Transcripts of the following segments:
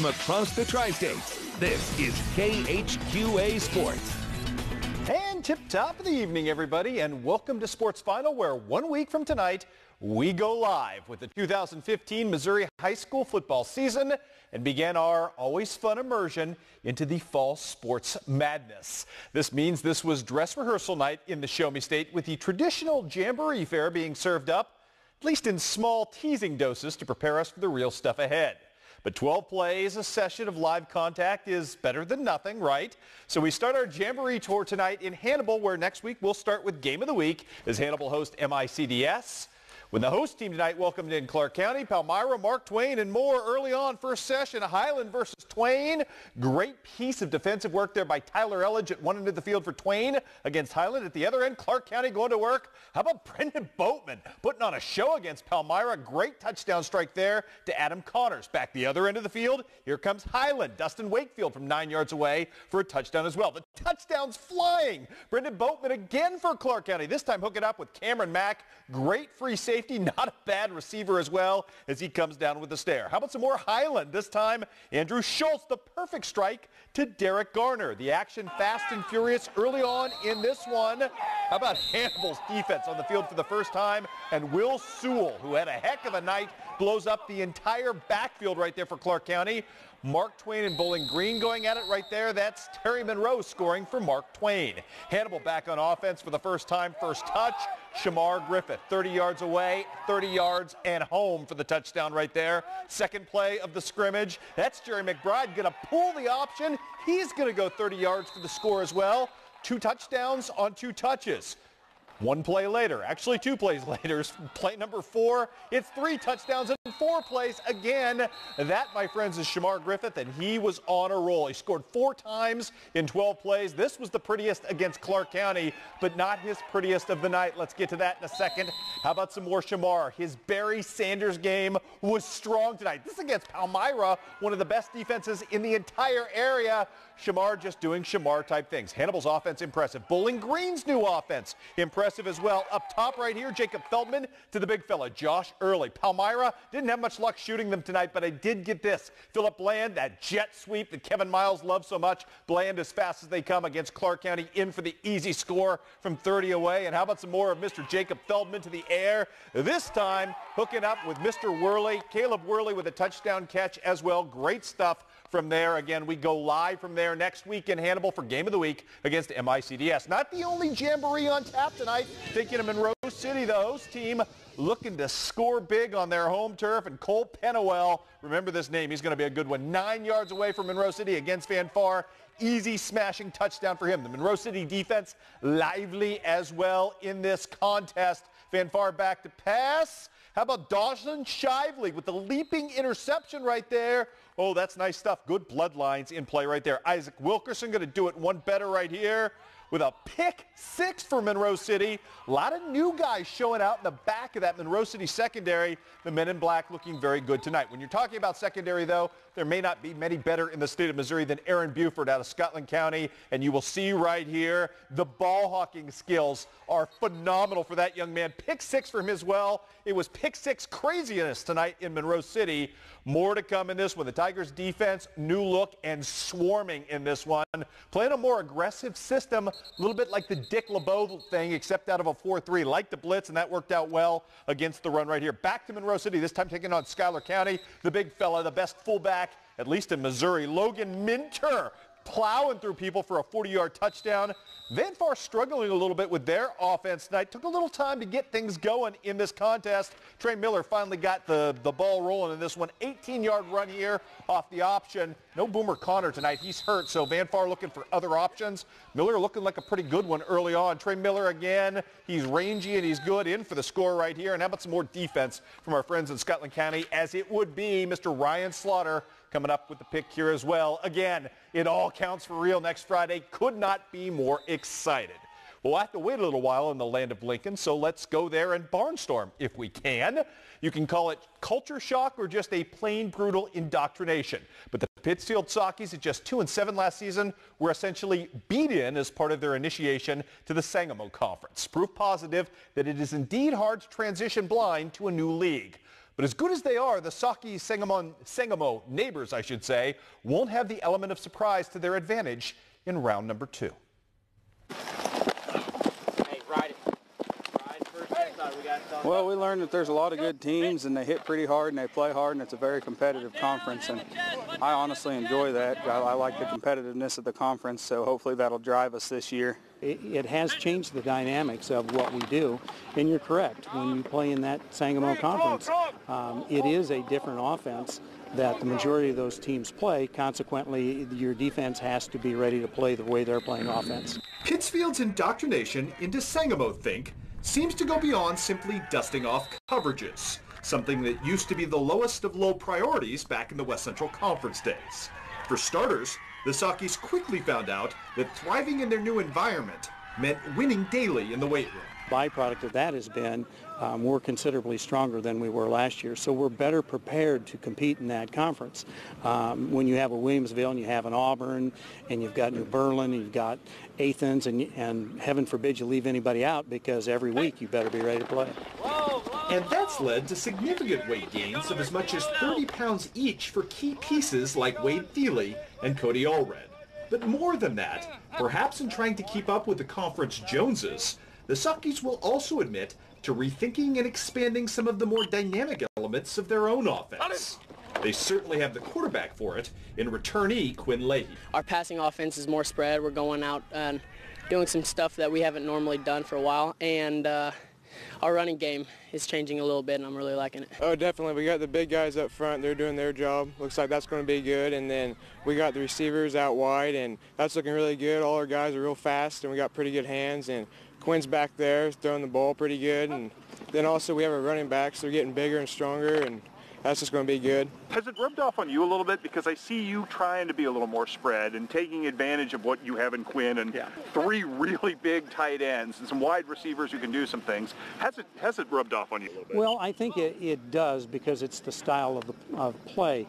Across the tri-states, this is KHQA Sports. And tip-top of the evening, everybody, and welcome to Sports Final, where 1 week from tonight, we go live with the 2015 Missouri high school football season and begin our always fun immersion into the fall sports madness. This means this was dress rehearsal night in the Show Me State, with the traditional jamboree fare being served up, at least in small teasing doses, to prepare us for the real stuff ahead. But 12 plays, a session of live contact is better than nothing, right? So we start our Jamboree tour tonight in Hannibal, where next week we'll start with Game of the Week as Hannibal host MICDS. When the host team tonight welcomed in Clark County, Palmyra, Mark Twain, and more. Early on, first session, Highland versus Twain. Great piece of defensive work there by Tyler Elledge at one end of the field for Twain against Highland. At the other end, Clark County going to work. How about Brendan Boatman putting on a show against Palmyra? Great touchdown strike there to Adam Connors. Back the other end of the field, here comes Highland. Dustin Wakefield from 9 yards away for a touchdown as well. The touchdown's flying. Brendan Boatman again for Clark County. This time hooking up with Cameron Mack. Great free safety. Not a bad receiver as well as he comes down with the stare. How about some more Highland? This time, Andrew Schultz, the perfect strike to Derek Garner. The action fast and furious early on in this one. How about Hannibal's defense on the field for the first time? And Will Sewell, who had a heck of a night, blows up the entire backfield right there for Clark County. Mark Twain and Bowling Green going at it right there. That's Terry Monroe scoring for Mark Twain. Hannibal back on offense for the first time. First touch, Shamar Griffith, 30 yards away, 30 yards and home for the touchdown right there. Second play of the scrimmage. That's Jerry McBride going to pull the option. He's going to go 30 yards for the score as well. 2 touchdowns on 2 touches. 1 play later, actually 2 plays later, play number 4, it's 3 touchdowns and 4 plays again. That, my friends, is Shamar Griffith, and he was on a roll. He scored 4 times in 12 plays. This was the prettiest against Clark County, but not his prettiest of the night. Let's get to that in a second. How about some more Shamar? His Barry Sanders game was strong tonight. This against Palmyra, one of the best defenses in the entire area. Shamar just doing Shamar-type things. Hannibal's offense impressive. Bowling Green's new offense impressive as well. Up top right here, Jacob Feldman to the big fella, Josh Early. Palmyra didn't have much luck shooting them tonight, but I did get this. Phillip Bland, that jet sweep that Kevin Miles loves so much. Bland as fast as they come against Clark County, in for the easy score from 30 away. And how about some more of Mr. Jacob Feldman to the air? This time hooking up with Mr. Worley. Caleb Worley with a touchdown catch as well. Great stuff from there. Again, we go live from there next week in Hannibal for Game of the Week against MICDS. Not the only jamboree on tap tonight. Thinking of Monroe City, the host team, looking to score big on their home turf. And Cole Pennewell, remember this name, he's going to be a good one. 9 yards away from Monroe City against Van Far. Easy smashing touchdown for him. The Monroe City defense lively as well in this contest. Van Far back to pass. How about Dawson Shively with the leaping interception right there? Oh, that's nice stuff. Good bloodlines in play right there. Isaac Wilkerson going to do it one better right here with a pick 6 for Monroe City. A lot of new guys showing out in the back of that Monroe City secondary. The men in black looking very good tonight. When you're talking about secondary, though, there may not be many better in the state of Missouri than Aaron Buford out of Scotland County. And you will see right here, the ball hawking skills are phenomenal for that young man. Pick 6 for him as well. It was pick 6 craziness tonight in Monroe City. More to come in this one. The Tigers defense, new look and swarming in this one. Playing a more aggressive system, a little bit like the Dick LeBeau thing, except out of a 4-3. Like the blitz, and that worked out well against the run right here. Back to Monroe City, this time taking on Schuyler County. The big fella, the best fullback, at least in Missouri, Logan Minter, plowing through people for a 40-yard touchdown. Van Far struggling a little bit with their offense tonight. Took a little time to get things going in this contest. Trey Miller finally got the ball rolling in this one. 18-yard run here off the option. No Boomer Connor tonight. He's hurt, so Van Far looking for other options. Miller looking like a pretty good one early on. Trey Miller again. He's rangy and he's good, in for the score right here. And how about some more defense from our friends in Scotland County, as it would be Mr. Ryan Slaughter coming up with the pick here as well. Again, it all counts for real next Friday. Could not be more excited. We'll have to wait a little while in the land of Lincoln, so let's go there and barnstorm if we can. You can call it culture shock or just a plain brutal indoctrination. But the Pittsfield Sockies, at just 2-7 last season, were essentially beaten as part of their initiation to the Sangamo Conference. Proof positive that it is indeed hard to transition blind to a new league. But as good as they are, the Sangamo neighbors, I should say, won't have the element of surprise to their advantage in round number 2. Well, we learned that there's a lot of good teams, and they hit pretty hard, and they play hard, and it's a very competitive conference, and I honestly enjoy that. I like the competitiveness of the conference, so hopefully that'll drive us this year. It has changed the dynamics of what we do, and you're correct. When you play in that Sangamo conference, it is a different offense that the majority of those teams play. Consequently, your defense has to be ready to play the way they're playing offense. Pittsfield's indoctrination into Sangamo think seems to go beyond simply dusting off coverages, something that used to be the lowest of low priorities back in the West Central Conference days. For starters, the Sockies quickly found out that thriving in their new environment meant winning daily in the weight room. Byproduct of that has been we're considerably stronger than we were last year, so we're better prepared to compete in that conference. When you have a Williamsville and you have an Auburn and you've got New Berlin and you've got Athens and heaven forbid you leave anybody out, because every week you better be ready to play. And that's led to significant weight gains of as much as 30 pounds each for key pieces like Wade Thiele and Cody Allred. But more than that, perhaps in trying to keep up with the conference Joneses, the Sockies will also admit to rethinking and expanding some of the more dynamic elements of their own offense. They certainly have the quarterback for it in returnee Quinn Leahy. Our passing offense is more spread. We're going out and doing some stuff that we haven't normally done for a while, and our running game is changing a little bit, and I'm really liking it. Oh, definitely. We got the big guys up front. They're doing their job. Looks like that's going to be good. And then we got the receivers out wide, and that's looking really good. All our guys are real fast, and we got pretty good hands. And Quinn's back there throwing the ball pretty good. And then also we have our running backs. They're getting bigger and stronger, and that's just going to be good. Has it rubbed off on you a little bit? Because I see you trying to be a little more spread and taking advantage of what you have in Quinn and three really big tight ends and some wide receivers who can do some things. Has it rubbed off on you a little bit? Well, I think it does, because it's the style of play.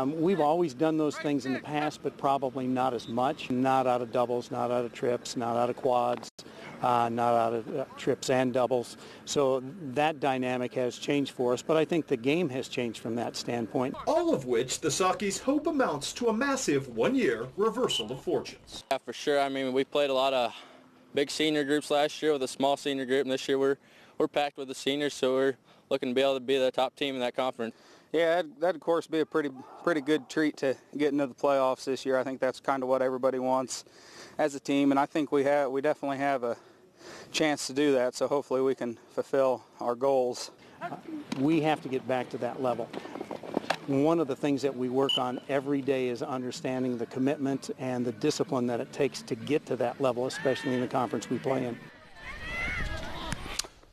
We've always done those things in the past, but probably not as much. Not out of doubles, not out of trips, not out of quads. Not out of trips and doubles. So that dynamic has changed for us, but I think the game has changed from that standpoint. All of which the Sockies hope amounts to a massive one-year reversal of fortunes. Yeah, for sure. I mean, we played a lot of big senior groups last year with a small senior group, and this year we're packed with the seniors, so we're looking to be able to be the top team in that conference. Yeah, that'd of course be a pretty good treat to get into the playoffs this year. I think that's kind of what everybody wants as a team, and I think we definitely have a chance to do that, so hopefully we can fulfill our goals. We have to get back to that level. One of the things that we work on every day is understanding the commitment and the discipline that it takes to get to that level, especially in the conference we play in.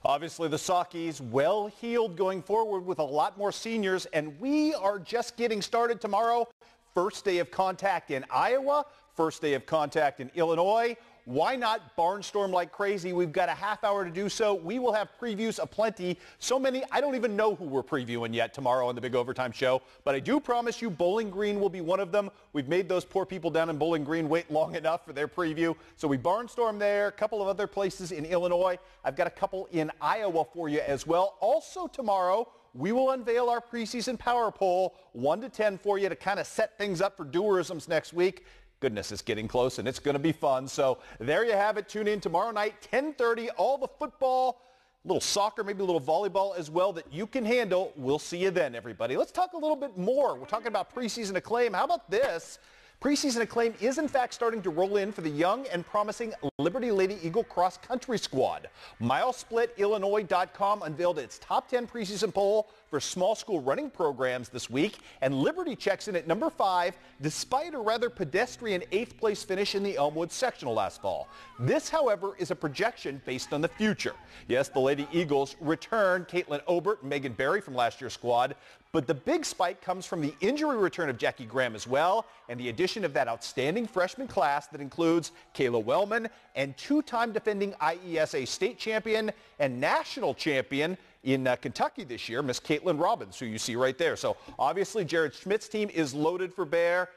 Obviously, the Sockies well-heeled going forward with a lot more seniors, and we are just getting started tomorrow. First day of contact in Iowa, first day of contact in Illinois. Why not barnstorm like crazy? We've got a half hour to do so. We will have previews aplenty. So many, I don't even know who we're previewing yet tomorrow on the Big Overtime Show. But I do promise you Bowling Green will be one of them. We've made those poor people down in Bowling Green wait long enough for their preview. So we barnstorm there, a couple of other places in Illinois. I've got a couple in Iowa for you as well. Also tomorrow, we will unveil our preseason power poll, 1 to 10 for you to kind of set things up for Doerisms next week. Goodness, it's getting close, and it's going to be fun. So there you have it. Tune in tomorrow night, 10:30. All the football, a little soccer, maybe a little volleyball as well that you can handle. We'll see you then, everybody. Let's talk a little bit more. We're talking about preseason acclaim. How about this? Preseason acclaim is, in fact, starting to roll in for the young and promising Liberty Lady Eagle Cross Country Squad. MilesplitIllinois.com unveiled its top 10 preseason poll for small school running programs this week, and Liberty checks in at number 5 despite a rather pedestrian 8th place finish in the Elmwood sectional last fall. This, however, is a projection based on the future. Yes, the Lady Eagles return Caitlin Obert and Megan Berry from last year's squad, but the big spike comes from the injury return of Jackie Graham as well, and the addition of that outstanding freshman class that includes Kayla Wellman and two-time defending IESA state champion and national champion in Kentucky this year, Miss Caitlin Robbins, who you see right there. So obviously Jared Schmidt's team is loaded for bear.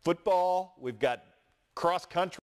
Football, we've got cross country.